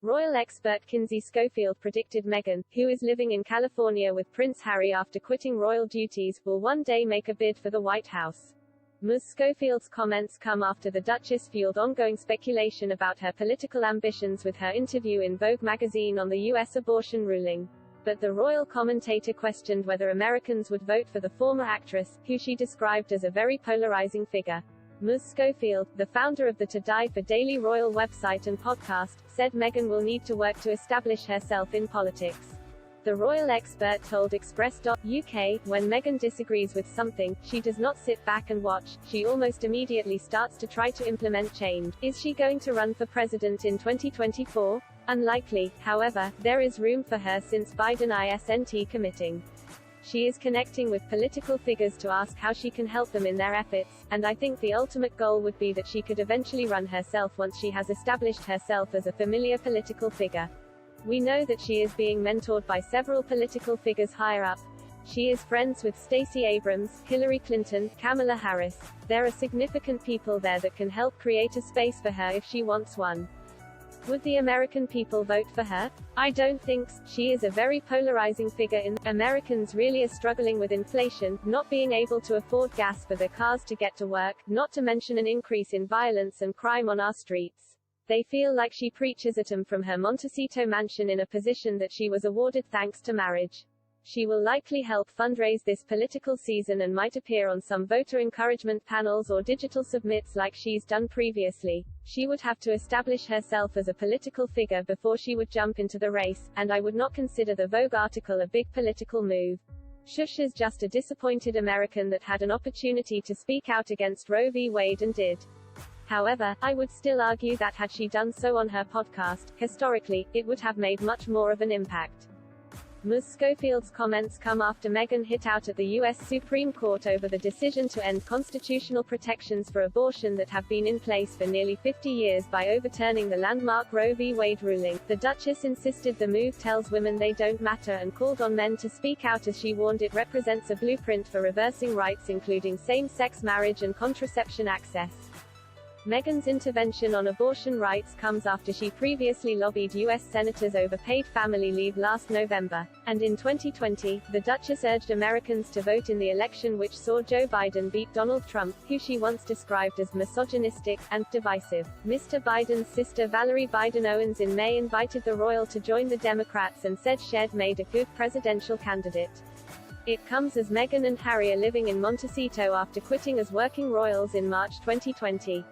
Royal expert Kinsey Schofield predicted Meghan, who is living in California with Prince Harry after quitting royal duties, will one day make a bid for the White House. Ms. Schofield's comments come after the Duchess fueled ongoing speculation about her political ambitions with her interview in Vogue magazine on the U.S. abortion ruling. But the royal commentator questioned whether Americans would vote for the former actress, who she described as a very polarizing figure. Ms. Schofield, the founder of the To Die For Daily Royal website and podcast, said Meghan will need to work to establish herself in politics. The royal expert told Express.uk, when Meghan disagrees with something, she does not sit back and watch, she almost immediately starts to try to implement change. Is she going to run for president in 2024? Unlikely, however, there is room for her since Biden isn't committing. She is connecting with political figures to ask how she can help them in their efforts, and I think the ultimate goal would be that she could eventually run herself once she has established herself as a familiar political figure. We know that she is being mentored by several political figures higher up. She is friends with Stacey Abrams, Hillary Clinton, Kamala Harris. There are significant people there that can help create a space for her if she wants one. Would the American people vote for her? I don't think so. She is a very polarizing figure in Americans really are struggling with inflation, not being able to afford gas for their cars to get to work, not to mention an increase in violence and crime on our streets. They feel like she preaches at them from her Montecito mansion in a position that she was awarded thanks to marriage. She will likely help fundraise this political season and might appear on some voter encouragement panels or digital submits like she's done previously. She would have to establish herself as a political figure before she would jump into the race, and I would not consider the Vogue article a big political move. Shush is just a disappointed American that had an opportunity to speak out against Roe v. Wade and did. However, I would still argue that had she done so on her podcast, historically, it would have made much more of an impact. Ms. Schofield's comments come after Meghan hit out at the U.S. Supreme Court over the decision to end constitutional protections for abortion that have been in place for nearly 50 years by overturning the landmark Roe v. Wade ruling. The Duchess insisted the move tells women they don't matter and called on men to speak out as she warned it represents a blueprint for reversing rights including same-sex marriage and contraception access. Meghan's intervention on abortion rights comes after she previously lobbied U.S. senators over paid family leave last November. And in 2020, the Duchess urged Americans to vote in the election which saw Joe Biden beat Donald Trump, who she once described as misogynistic and divisive. Mr. Biden's sister Valerie Biden Owens in May invited the royal to join the Democrats and said she'd made a good presidential candidate. It comes as Meghan and Harry are living in Montecito after quitting as working royals in March 2020.